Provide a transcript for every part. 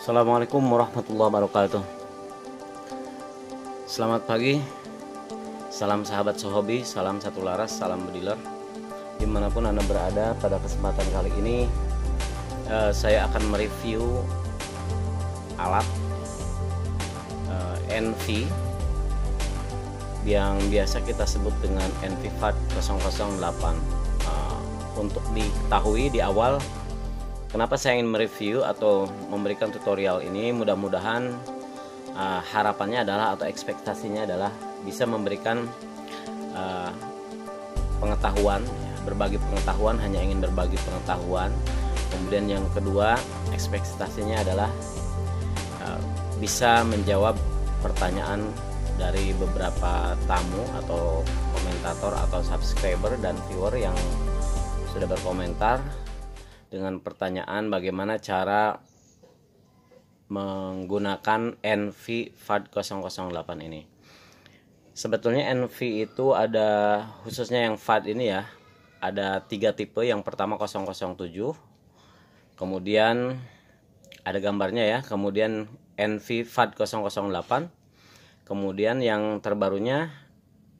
Assalamualaikum warahmatullahi wabarakatuh. Selamat pagi, salam sahabat sehobi, salam satu laras, salam bediler. Dimanapun Anda berada, pada kesempatan kali ini saya akan mereview alat NV yang biasa kita sebut dengan NV-FAT 008. Untuk diketahui di awal, kenapa saya ingin mereview atau memberikan tutorial ini, mudah-mudahan harapannya adalah atau ekspektasinya adalah bisa memberikan pengetahuan, berbagi pengetahuan, hanya ingin berbagi pengetahuan. Kemudian yang kedua, ekspektasinya adalah bisa menjawab pertanyaan dari beberapa tamu atau komentator atau subscriber dan viewer yang sudah berkomentar dengan pertanyaan bagaimana cara menggunakan NV-FAT 008 ini. Sebetulnya NV itu ada, khususnya yang FAT ini ya, ada 3 tipe. Yang pertama 007, kemudian ada gambarnya ya, kemudian NV-FAT 008, kemudian yang terbarunya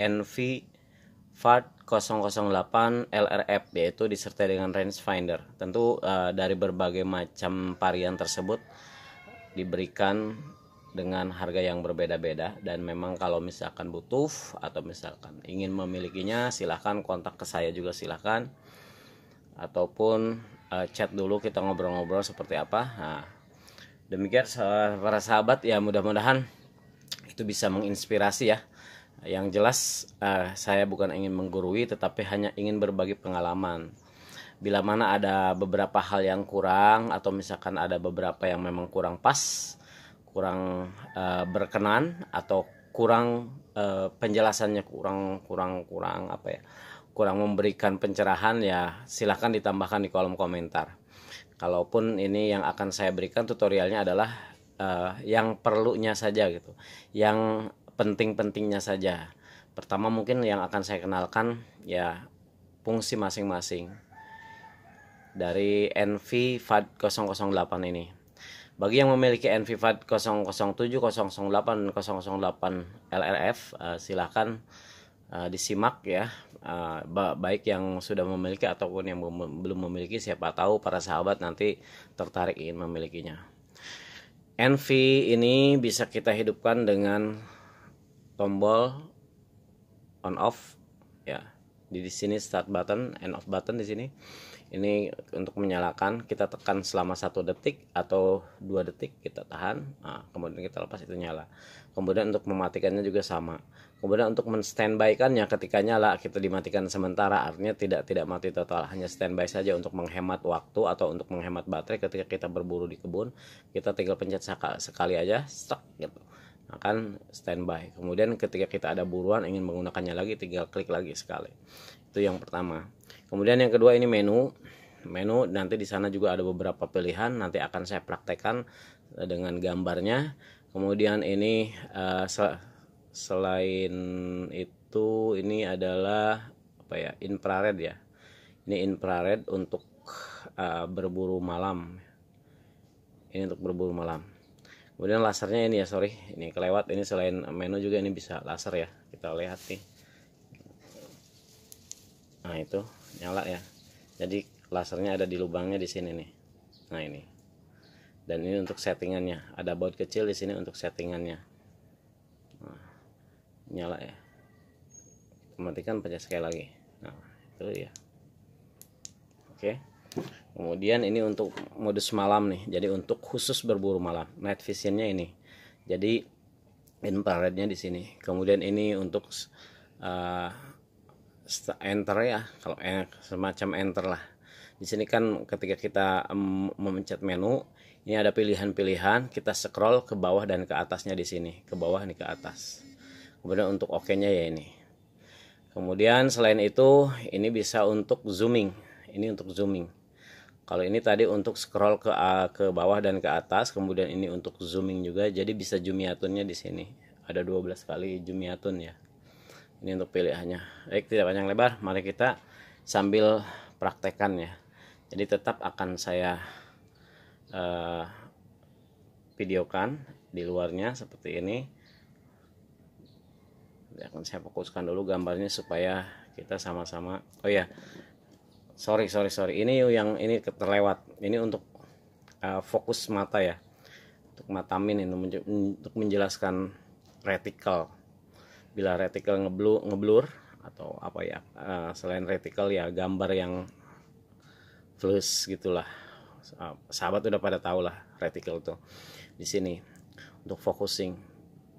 NV-FAT 008 LRF, yaitu disertai dengan rangefinder. Tentu dari berbagai macam varian tersebut diberikan dengan harga yang berbeda-beda, dan memang kalau misalkan butuh atau misalkan ingin memilikinya, silahkan kontak ke saya juga, silahkan, ataupun chat dulu, kita ngobrol-ngobrol seperti apa. Nah, demikian para sahabat ya, mudah-mudahan itu bisa menginspirasi ya. Yang jelas saya bukan ingin menggurui, tetapi hanya ingin berbagi pengalaman. Bila mana ada beberapa hal yang kurang, atau misalkan ada beberapa yang memang kurang pas, kurang berkenan, atau kurang penjelasannya kurang apa ya, kurang memberikan pencerahan, ya silahkan ditambahkan di kolom komentar. Kalaupun ini yang akan saya berikan tutorialnya adalah yang perlunya saja gitu, yang penting-pentingnya saja. Pertama mungkin yang akan saya kenalkan ya fungsi masing-masing dari NV-FAT 008 ini. Bagi yang memiliki NV-FAT 007, 008, 008 LRF, silahkan disimak ya, baik yang sudah memiliki ataupun yang belum memiliki. Siapa tahu para sahabat nanti tertarik ingin memilikinya. NV ini bisa kita hidupkan dengan tombol on off ya. Di sini start button, end off button di sini. Ini untuk menyalakan, kita tekan selama 1 detik atau 2 detik, kita tahan, nah, kemudian kita lepas, itu nyala. Kemudian untuk mematikannya juga sama. Kemudian untuk men-standby-kannya, ketika nyala kita dimatikan sementara, artinya tidak mati total, hanya standby saja untuk menghemat waktu atau untuk menghemat baterai. Ketika kita berburu di kebun, kita tinggal pencet sekali aja, stuck gitu, akan standby. Kemudian ketika kita ada buruan ingin menggunakannya lagi, tinggal klik lagi sekali. Itu yang pertama. Kemudian yang kedua, ini menu. Nanti di sana juga ada beberapa pilihan, nanti akan saya praktekkan dengan gambarnya. Kemudian ini selain itu, ini adalah apa ya, infrared ya. Ini infrared untuk berburu malam. Ini untuk berburu malam. Kemudian lasernya ini ya, sorry ini kelewat, ini selain menu juga ini bisa laser ya, kita lihat nih. Nah itu nyala ya, jadi lasernya ada di lubangnya di sini nih. Nah ini, dan ini untuk settingannya, ada baut kecil di sini untuk settingannya. Nah, nyala ya, matikan, pencet sekali lagi. Nah itu ya, oke. Kemudian ini untuk modus malam nih, jadi untuk khusus berburu malam, night visionnya ini, jadi infrarednya di sini. Kemudian ini untuk enter ya, kalau semacam enter lah. Di sini kan ketika kita memencet menu, ini ada pilihan-pilihan, kita scroll ke bawah dan ke atasnya di sini, ke bawah ini ke atas. Kemudian untuk OK-nya ya ini. Kemudian selain itu, ini bisa untuk zooming. Ini untuk zooming. Kalau ini tadi untuk scroll ke bawah dan ke atas, kemudian ini untuk zooming juga, jadi bisa jumiatunnya di sini. Ada 12 kali jumiatun ya. Ini untuk pilihannya. Baik, tidak panjang lebar, mari kita sambil praktekkan ya. Jadi tetap akan saya videokan di luarnya seperti ini. Akan saya fokuskan dulu gambarnya supaya kita sama-sama. Oh ya, sorry ini yang ini terlewat, ini untuk fokus mata ya, untuk mata min ini untuk menjelaskan reticle. Bila reticle ngeblur atau apa ya, selain reticle ya gambar yang flash gitulah, sahabat udah pada tahu lah reticle tuh di sini untuk focusing,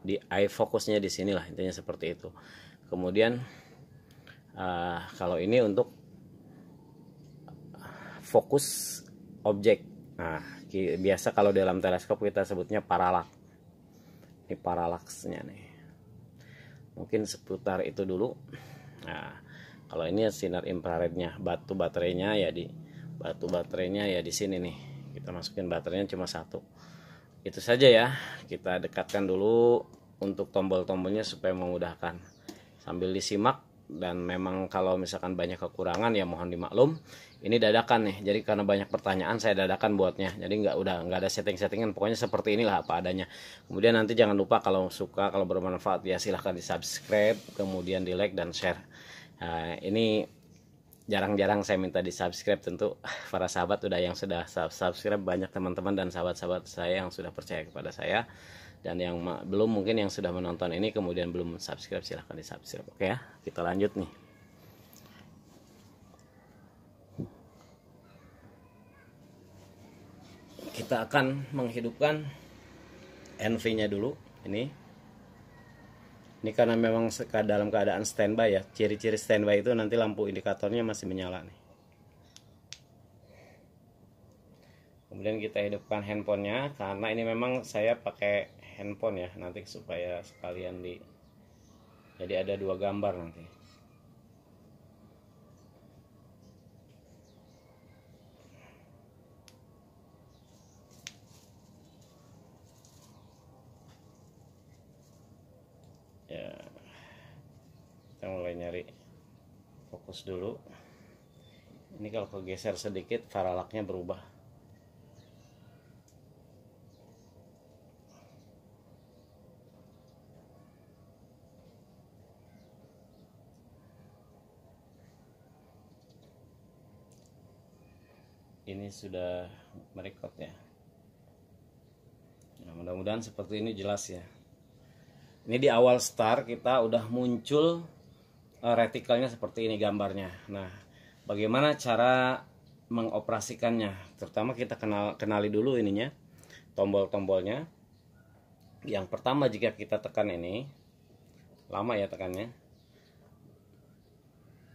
di eye fokusnya di sinilah, intinya seperti itu. Kemudian kalau ini untuk fokus objek. Nah, biasa kalau dalam teleskop kita sebutnya paralaks. Ini paralaksnya nih. Mungkin seputar itu dulu. Nah, kalau ini sinar infrarednya, batu baterainya ya di sini nih. Kita masukin baterainya cuma satu. Itu saja ya. Kita dekatkan dulu untuk tombol-tombolnya supaya memudahkan. Sambil disimak, dan memang kalau misalkan banyak kekurangan ya mohon dimaklum. Ini dadakan nih, jadi karena banyak pertanyaan saya dadakan buatnya, jadi nggak ada settingan, pokoknya seperti inilah apa adanya. Kemudian nanti jangan lupa kalau suka, kalau bermanfaat ya silahkan di subscribe, kemudian di like dan share. Nah, ini jarang-jarang saya minta di subscribe, tentu para sahabat udah yang sudah subscribe banyak, teman-teman dan sahabat-sahabat saya yang sudah percaya kepada saya, dan yang belum mungkin yang sudah menonton ini kemudian belum subscribe, silahkan di subscribe. Oke ya, kita lanjut nih. Kita akan menghidupkan NV-nya dulu. Ini karena memang dalam keadaan standby ya. Ciri-ciri standby itu nanti lampu indikatornya masih menyala nih. Kemudian kita hidupkan handphonenya, karena ini memang saya pakai handphone ya, nanti supaya sekalian jadi ada dua gambar nanti. Ya, kita mulai nyari fokus dulu. Ini kalau kegeser sedikit paralaksnya berubah. Ini sudah merekod ya. Nah, mudah-mudahan seperti ini jelas ya. Ini di awal start kita udah muncul retikelnya seperti ini gambarnya. Nah, bagaimana cara mengoperasikannya? Terutama kita kenali dulu ininya, tombol-tombolnya. Yang pertama, jika kita tekan ini, lama ya tekannya.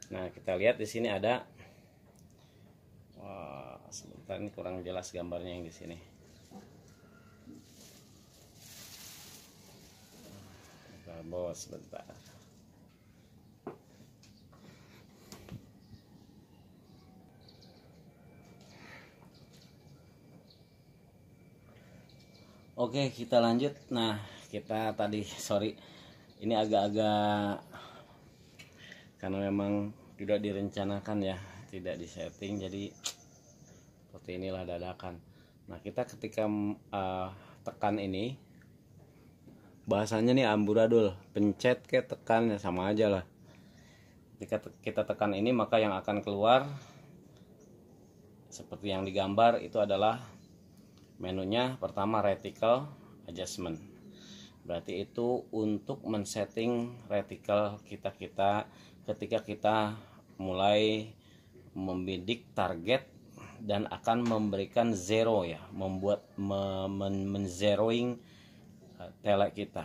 Nah, kita lihat di sini ada, sebentar ini kurang jelas gambarnya yang di sini. Bos sebentar. Oke, kita lanjut. Nah, kita tadi ini agak-agak karena memang tidak direncanakan ya, tidak disetting, jadi seperti inilah dadakan. Nah, kita ketika tekan ini, bahasanya nih amburadul, pencet ke tekan ya sama aja lah. Ketika kita tekan ini, maka yang akan keluar seperti yang digambar itu adalah menunya. Pertama, reticle adjustment, berarti itu untuk men-setting reticle kita ketika kita mulai membidik target dan akan memberikan zero ya, membuat men-zeroing tele kita.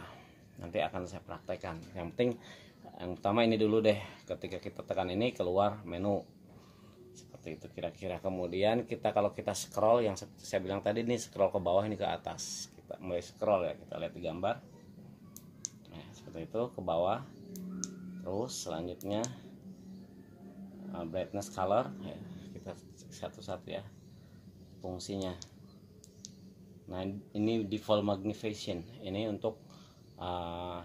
Nanti akan saya praktekkan. Yang penting yang pertama ini dulu deh, ketika kita tekan ini keluar menu seperti itu kira-kira. Kemudian kalau kita scroll, yang seperti saya bilang tadi, ini scroll ke bawah, ini ke atas. Kita mulai scroll ya, kita lihat di gambar. Nah, seperti itu ke bawah. Terus selanjutnya brightness color ya, kita satu-satu ya fungsinya. Nah, ini default magnification, ini untuk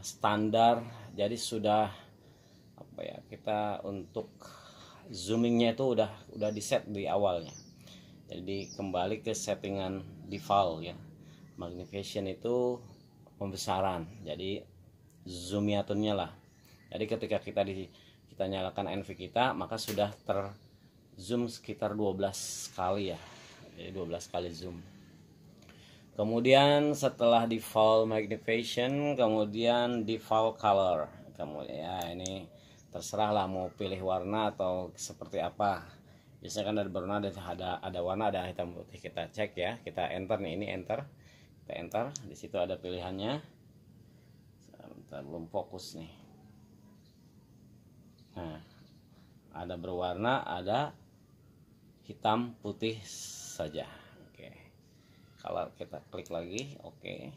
standar, jadi sudah apa ya, kita untuk zoomingnya itu udah di set di awalnya, jadi kembali ke settingan default ya. Magnification itu pembesaran, jadi zoom-nya lah. Jadi ketika kita nyalakan NV kita, maka sudah ter zoom sekitar 12 kali ya. Jadi 12 kali zoom. Kemudian setelah default magnification, kemudian default color. Kemudian ya ini terserah lah mau pilih warna atau seperti apa. Biasanya kan ada berwarna, ada warna, ada hitam putih. Kita cek ya, kita enter nih, ini enter. Kita enter, di situ ada pilihannya. Sebentar, belum fokus nih. Nah, ada berwarna, ada hitam putih saja. Oke. Kalau kita klik lagi, oke.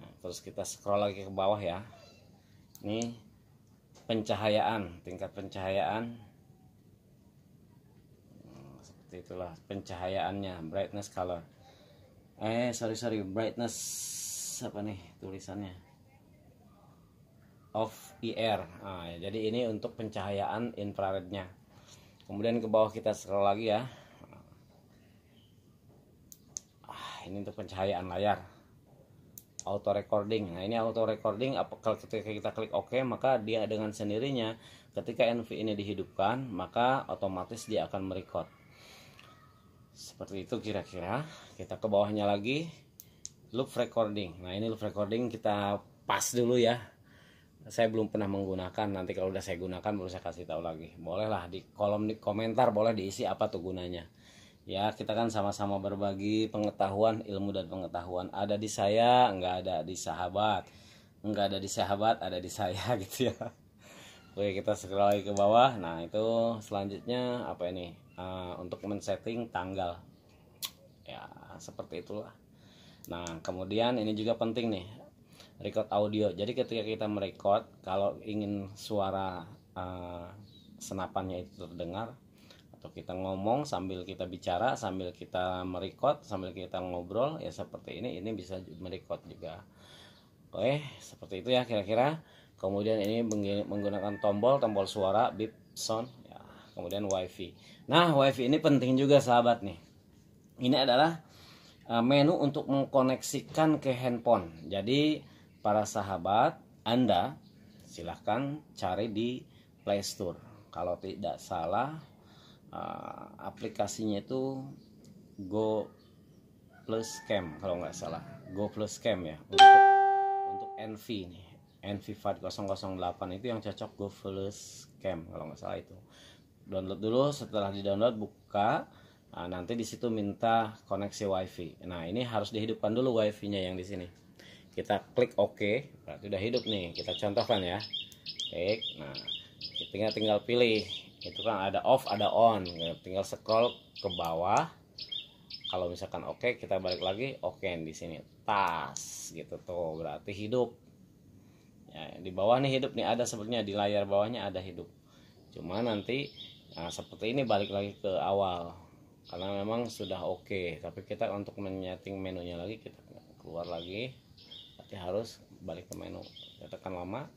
Nah, terus kita scroll lagi ke bawah ya. Ini pencahayaan, tingkat pencahayaan. Seperti itulah pencahayaannya, brightness color. Sorry, brightness apa nih tulisannya? Of IR. Nah, jadi ini untuk pencahayaan infrarednya. Kemudian ke bawah kita scroll lagi ya. Ini untuk pencahayaan layar. Auto recording. Nah, ini auto recording. Kalau ketika kita klik OK, maka dia dengan sendirinya ketika NV ini dihidupkan, maka otomatis dia akan merecord. Seperti itu kira-kira. Kita ke bawahnya lagi, loop recording. Nah, ini loop recording kita pas dulu ya. Saya belum pernah menggunakan, nanti kalau udah saya gunakan baru saya kasih tahu lagi. Bolehlah di kolom di komentar, boleh diisi apa tuh gunanya. Ya, kita kan sama-sama berbagi pengetahuan, ilmu dan pengetahuan. Ada di saya, nggak ada di sahabat. Nggak ada di sahabat, ada di saya gitu ya. Oke, kita scroll lagi ke bawah. Nah, itu selanjutnya apa ini? Untuk men-setting tanggal. Ya, seperti itulah. Nah, kemudian ini juga penting nih, record audio. Jadi ketika kita merecord, kalau ingin suara senapannya itu terdengar, atau kita ngomong sambil kita bicara, sambil kita merecord, sambil kita ngobrol, ya seperti ini bisa merecord juga. Oke, seperti itu ya kira-kira. Kemudian ini menggunakan tombol suara, beep, sound, ya. Kemudian wifi. Nah, wifi ini penting juga sahabat nih. Ini adalah menu untuk mengkoneksikan ke handphone. Jadi para sahabat, Anda silahkan cari di Play Store. Kalau tidak salah, aplikasinya itu Go Plus Cam, kalau nggak salah. Go Plus Cam ya. Untuk NV nih. NV 5008 itu yang cocok Go Plus Cam, kalau nggak salah itu. Download dulu, setelah di-download buka. Nah, nanti di situ minta koneksi wifi. Nah, ini harus dihidupkan dulu wifi-nya yang di sini. Kita klik OK, berarti udah hidup nih. Kita contohkan ya. Klik. Nah, tinggal pilih. Itu kan ada off, ada on. Tinggal scroll ke bawah. Kalau misalkan OK, kita balik lagi OK di sini. Tas gitu tuh, berarti hidup. Ya, di bawah nih hidup nih, ada sebenarnya di layar bawahnya ada hidup. Cuma nanti seperti ini balik lagi ke awal. Karena memang sudah oke, tapi kita untuk menyeting menunya lagi, kita keluar lagi. Tapi harus balik ke menu. Kita tekan lama.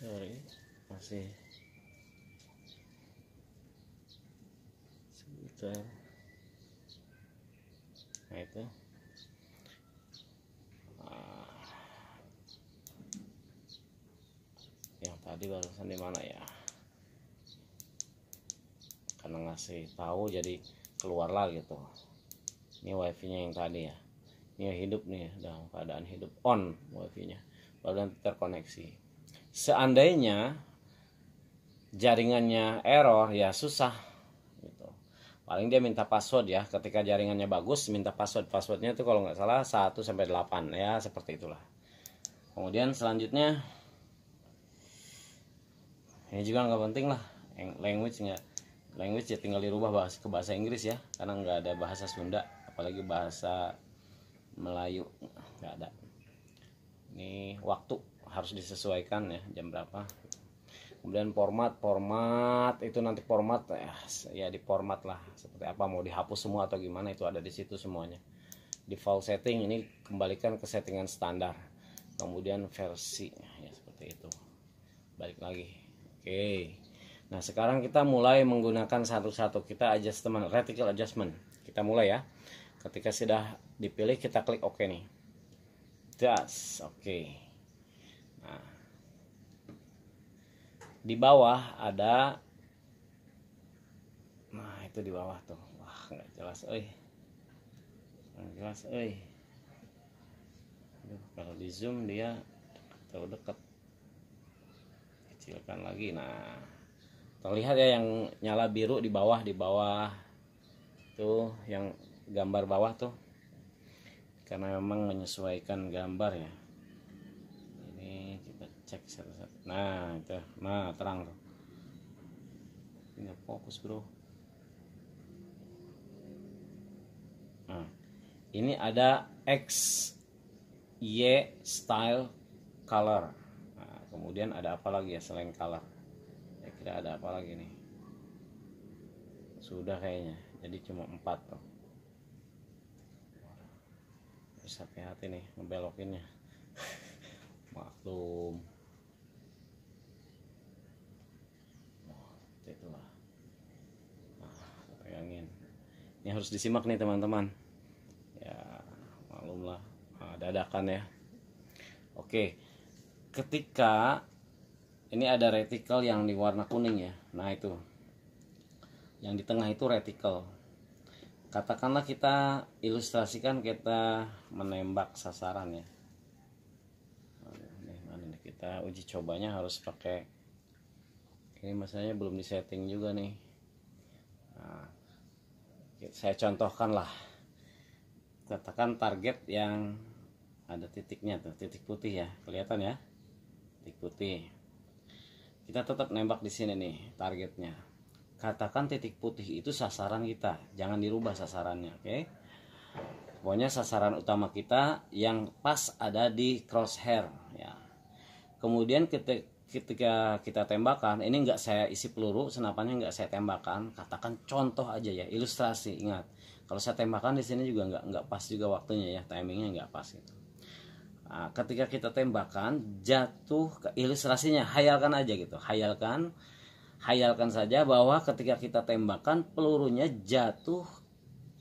Sorry, masih sebentar. Nah, itu yang tadi barusan di mana ya, karena ngasih tahu jadi keluarlah gitu. Ini wifi nya yang tadi ya, ini hidup nih, dalam keadaan hidup, on wifi nya, baru nanti terkoneksi. Seandainya jaringannya error, ya susah gitu. Paling dia minta password ya, ketika jaringannya bagus minta passwordnya itu kalau nggak salah 1 sampai 8 ya, seperti itulah. Kemudian selanjutnya ini juga nggak penting lah, language ya tinggal dirubah ke bahasa Inggris ya, karena nggak ada bahasa Sunda, apalagi bahasa Melayu nggak ada. Ini waktu harus disesuaikan ya, jam berapa. Kemudian format itu nanti format ya di format lah seperti apa, mau dihapus semua atau gimana, itu ada di situ semuanya. Default setting ini kembalikan ke settingan standar. Kemudian versi ya seperti itu, balik lagi. Oke, Nah sekarang kita mulai menggunakan satu-satu, kita adjustment, reticle adjustment. Kita mulai ya. Ketika sudah dipilih kita klik OK nih. Das, oke. Nah, di bawah ada, nah itu di bawah tuh, wah nggak jelas, nggak jelas, kalau di zoom dia terlalu dekat, kecilkan lagi. Nah terlihat ya yang nyala biru di bawah tuh, yang gambar bawah tuh, karena memang menyesuaikan gambar ya. Ini kita cek satu-satu. Nah itu, nah terang tuh. Ini fokus bro. Nah ini ada X, Y, style, color. Nah, kemudian ada apa lagi ya selain color? Ya kira ada apa lagi nih? Sudah kayaknya. Jadi cuma 4 tuh. Harus hati-hati nih ngebelokinnya. Maklum. Itulah. Nah, pegangin. Ini harus disimak nih teman-teman. Ya, maklumlah. Nah, dadakan ya. Oke. Ketika ini ada reticle yang di warna kuning ya. Nah, itu. Yang di tengah itu reticle. Katakanlah kita ilustrasikan kita menembak sasaran ya. Kita uji cobanya harus pakai ini, masalahnya belum disetting juga nih. Nah, saya contohkan lah, katakan target yang ada titiknya tuh, titik putih ya, kelihatan ya, titik putih. Kita tetap nembak di sini nih targetnya. Katakan titik putih itu sasaran kita, jangan dirubah sasarannya, oke? Pokoknya sasaran utama kita yang pas ada di crosshair ya. Kemudian ketika kita tembakan, ini nggak saya isi peluru, senapannya nggak saya tembakan. Katakan contoh aja ya, ilustrasi. Ingat, kalau saya tembakan di sini juga nggak pas juga waktunya ya, timingnya nggak pas gitu. Nah, ketika kita tembakan jatuh ke ilustrasinya, hayalkan aja gitu, hayalkan saja bahwa ketika kita tembakan pelurunya jatuh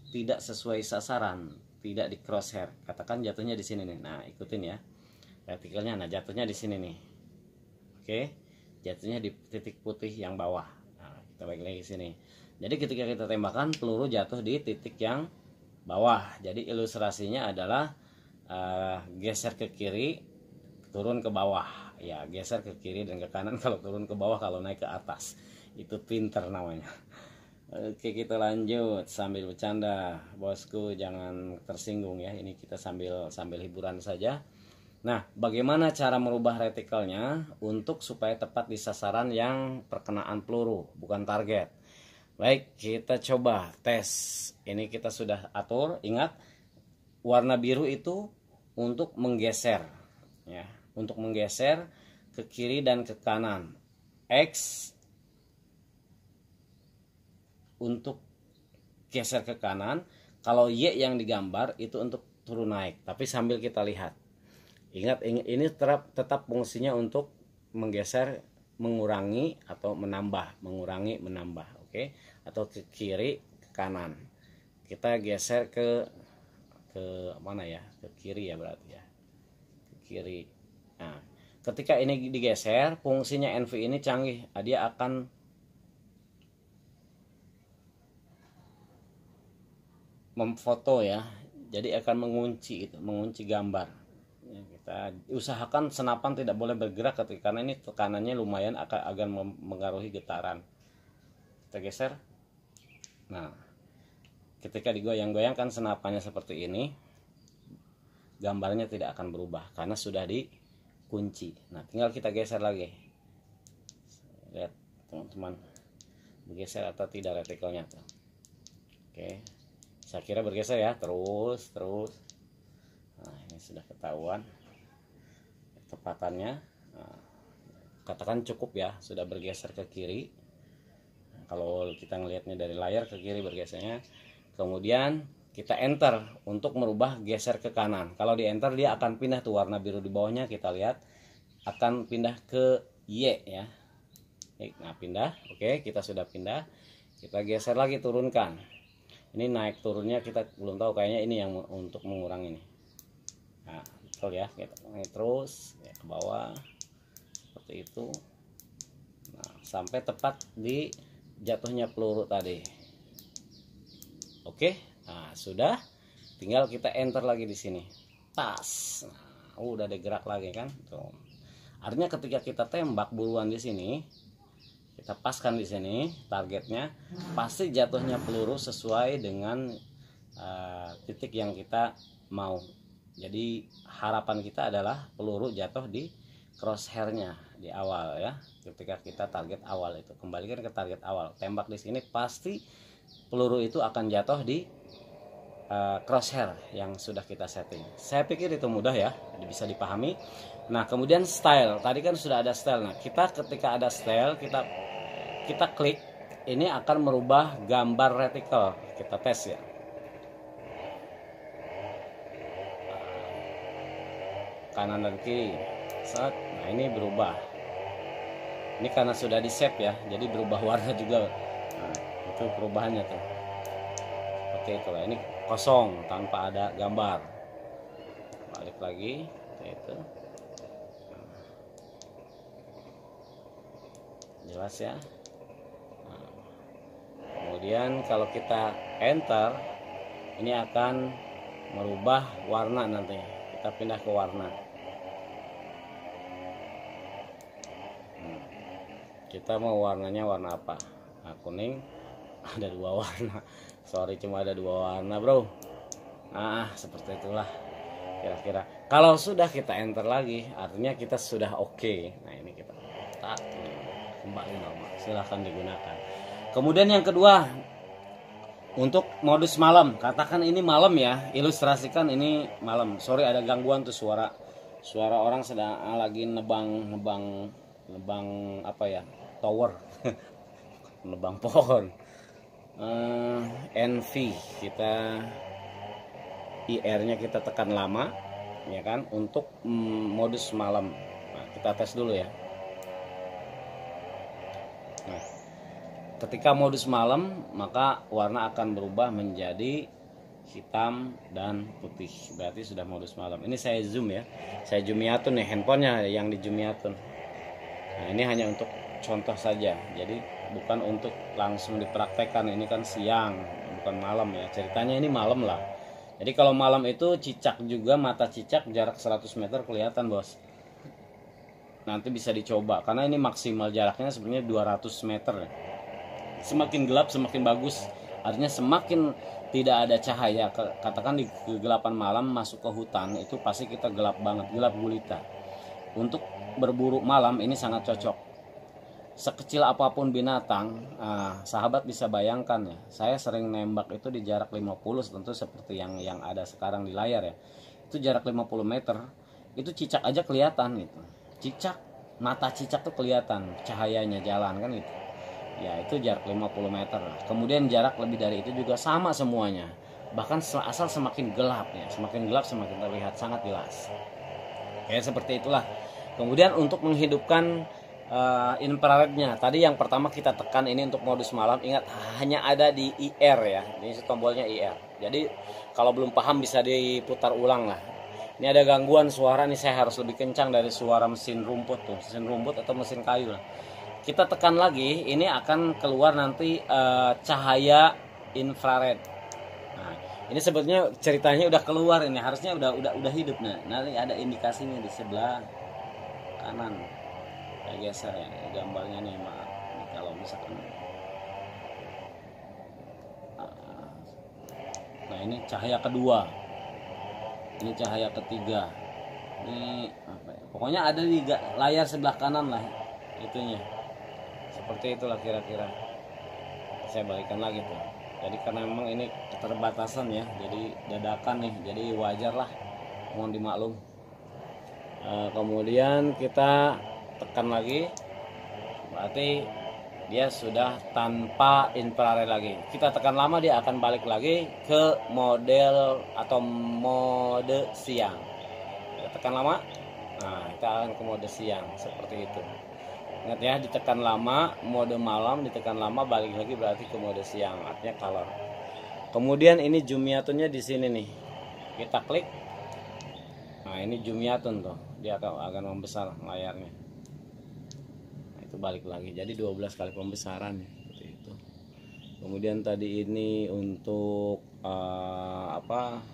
tidak sesuai sasaran, tidak di crosshair. Katakan jatuhnya di sini nih. Nah, ikutin ya. Retikelnya, nah jatuhnya di sini nih. Oke. Jatuhnya di titik putih yang bawah. Nah, kita balik lagi sini. Jadi ketika kita tembakan peluru jatuh di titik yang bawah. Jadi ilustrasinya adalah geser ke kiri, turun ke bawah. Ya, geser ke kiri dan ke kanan kalau turun ke bawah, kalau naik ke atas. Itu pinter namanya. Oke, kita lanjut sambil bercanda, bosku, jangan tersinggung ya. Ini kita sambil hiburan saja. Nah, bagaimana cara merubah retikelnya untuk supaya tepat di sasaran yang perkenaan peluru, bukan target. Baik, kita coba tes. Ini kita sudah atur. Ingat, warna biru itu untuk menggeser ya, untuk menggeser ke kiri dan ke kanan. X untuk geser ke kanan. Kalau Y yang digambar itu untuk turun naik, tapi sambil kita lihat. Ingat, ini tetap fungsinya untuk menggeser, mengurangi atau menambah, mengurangi, menambah, oke? Atau ke kiri, ke kanan. Kita geser ke mana ya? Ke kiri ya berarti ya. Ke kiri. Nah, ketika ini digeser, fungsinya NV ini canggih. Dia akan memfoto ya. Jadi akan mengunci itu, mengunci gambar. Ya, kita usahakan senapan tidak boleh bergerak karena ini tekanannya lumayan akan mengaruhi getaran. Kita geser. Nah, ketika digoyang-goyangkan senapannya seperti ini, gambarnya tidak akan berubah karena sudah dikunci. Nah, tinggal kita geser lagi. Lihat teman-teman, bergeser atau tidak retikelnya tuh. Oke, saya kira bergeser ya, terus. Nah, ini sudah ketahuan ketepatannya. Nah, katakan cukup ya, sudah bergeser ke kiri. Nah, kalau kita ngelihatnya dari layar, ke kiri bergesernya. Kemudian kita enter untuk merubah geser ke kanan. Kalau di enter dia akan pindah tuh, warna biru di bawahnya kita lihat akan pindah ke Y ya. Nah pindah, oke kita sudah pindah, kita geser lagi, turunkan. Ini naik turunnya kita belum tahu, kayaknya ini yang untuk mengurangi ini. Nah betul ya, kita terus ya, ke bawah seperti itu. Nah sampai tepat di jatuhnya peluru tadi. Oke, nah sudah, tinggal kita enter lagi di sini. Tas, nah, udah digerak lagi kan. Tuh. Artinya ketika kita tembak buruan di sini, kita paskan di sini targetnya, pasti jatuhnya peluru sesuai dengan titik yang kita mau. Jadi harapan kita adalah peluru jatuh di crosshairnya di awal ya. Ketika kita target awal itu, kembalikan ke target awal. Tembak di sini pasti peluru itu akan jatuh di crosshair yang sudah kita setting. Saya pikir itu mudah ya, bisa dipahami. Nah kemudian style, tadi kan sudah ada style. Nah kita ketika ada style, kita klik, ini akan merubah gambar reticle. Kita tes ya. Kanan dan kiri, set. Nah ini berubah. Ini karena sudah di save ya, jadi berubah warna juga. Nah, itu perubahannya tuh. Oke itulah, ini kosong tanpa ada gambar. Balik lagi, itu. Jelas ya. Nah, kemudian kalau kita enter, ini akan merubah warna nanti. Kita pindah ke warna. Kita mau warnanya warna apa? Nah, kuning. Ada 2 warna, sorry cuma ada 2 warna bro. Nah seperti itulah kira-kira. Kalau sudah kita enter lagi, artinya kita sudah oke. Nah ini kita kembali normal, silahkan digunakan. Kemudian yang kedua, untuk modus malam, katakan ini malam ya, ilustrasikan ini malam. Sorry ada gangguan tuh, suara orang sedang lagi nebang apa ya, tower nebang pohon. NV kita IR-nya kita tekan lama ya kan, untuk modus malam. Nah, kita tes dulu ya. Nah, ketika modus malam maka warna akan berubah menjadi hitam dan putih, berarti sudah modus malam. Ini saya zoom ya, saya jumiatun nih handphonenya yang di jumiatun. Nah ini hanya untuk contoh saja, jadi bukan untuk langsung dipraktekkan. Ini kan siang bukan malam ya, ceritanya ini malam lah. Jadi kalau malam itu cicak juga, mata cicak jarak 100 meter kelihatan bos. Nanti bisa dicoba karena ini maksimal jaraknya sebenarnya 200 meter. Semakin gelap semakin bagus, artinya semakin tidak ada cahaya. Katakan di kegelapan malam masuk ke hutan itu pasti kita gelap banget, gelap gulita. Untuk berburu malam ini sangat cocok. Sekecil apapun binatang, sahabat bisa bayangkan ya. Saya sering nembak itu di jarak 50, tentu seperti yang ada sekarang di layar ya. Itu jarak 50 meter, itu cicak aja kelihatan gitu. Cicak, mata cicak tuh kelihatan, cahayanya jalan kan gitu. Ya itu jarak 50 meter. Kemudian jarak lebih dari itu juga sama semuanya. Bahkan asal semakin gelap ya, semakin gelap semakin terlihat sangat jelas. Ya seperti itulah. Kemudian untuk menghidupkan infrarednya, tadi yang pertama kita tekan ini untuk modus malam, ingat hanya ada di IR ya, ini tombolnya IR. Jadi kalau belum paham bisa diputar ulang lah. Ini ada gangguan suara nih, saya harus lebih kencang dari suara mesin rumput tuh, mesin rumput atau mesin kayu lah. Kita tekan lagi, ini akan keluar nanti cahaya infrared. Nah ini sebetulnya ceritanya udah keluar, ini harusnya udah hidup. Nah nanti ada indikasinya di sebelah kanan. Saya geser ya gambarnya nih, maaf ini kalau misalkan. Nah ini cahaya kedua, ini cahaya ketiga, ini apa ya? Pokoknya ada di layar sebelah kanan lah itunya, seperti itulah kira-kira. Saya balikan lagi tuh. Jadi karena memang ini keterbatasan ya, jadi dadakan nih, jadi wajar lah, mohon dimaklum. Kemudian kita tekan lagi, berarti dia sudah tanpa infrared lagi. Kita tekan lama dia akan balik lagi ke model atau mode siang. Kita tekan lama, nah kita akan ke mode siang seperti itu. Ingat ya, ditekan lama, mode malam ditekan lama, balik lagi berarti ke mode siang, artinya color. Kemudian ini Jumiatunnya di sini nih. Kita klik. Nah, ini Jumiatun tuh. Dia akan membesar layarnya. Nah, itu balik lagi. Jadi 12 kali pembesaran seperti itu. Kemudian tadi ini untuk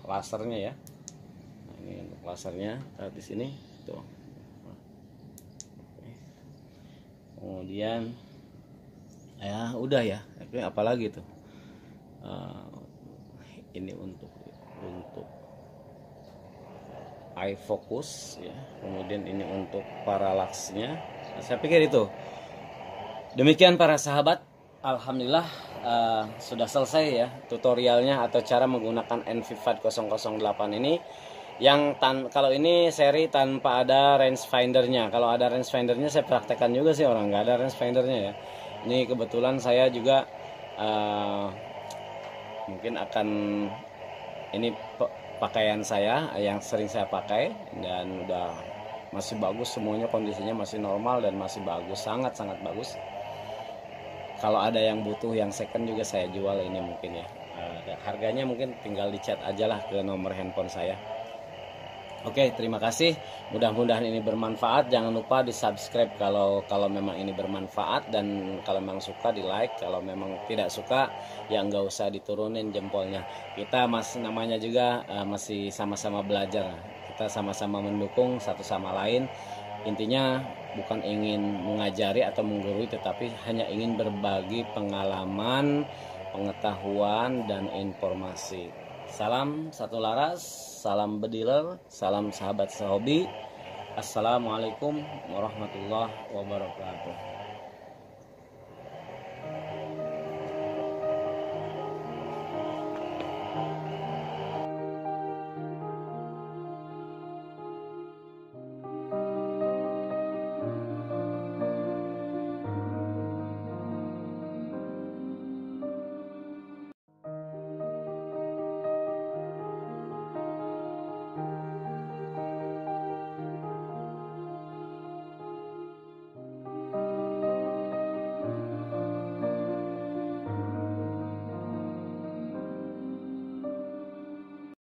lasernya ya. Nah, ini untuk lasernya di sini tuh. Kemudian ya udah ya, apalagi tuh ini untuk eye focus ya, kemudian ini untuk parallaxnya. Saya pikir itu demikian para sahabat. Alhamdulillah sudah selesai ya tutorialnya atau cara menggunakan NV5008 ini. Yang kalau ini seri tanpa ada rangefindernya. Kalau ada rangefindernya saya praktekkan juga sih, orang nggak ada rangefindernya ya. Ini kebetulan saya juga mungkin akan ini pakaian saya yang sering saya pakai dan udah masih bagus semuanya, kondisinya masih normal dan masih bagus, sangat bagus. Kalau ada yang butuh yang second juga saya jual ini mungkin ya. Harganya mungkin tinggal dicat aja lah ke nomor handphone saya. Oke, terima kasih. Mudah-mudahan ini bermanfaat. Jangan lupa di subscribe kalau memang ini bermanfaat, dan kalau memang suka di like. Kalau memang tidak suka ya nggak usah diturunin jempolnya. Kita namanya juga masih sama-sama belajar. Kita sama-sama mendukung satu sama lain. Intinya bukan ingin mengajari atau menggurui, tetapi hanya ingin berbagi pengalaman, pengetahuan dan informasi. Salam satu laras, salam bediler, salam sahabat sehobi. Assalamualaikum warahmatullahi wabarakatuh.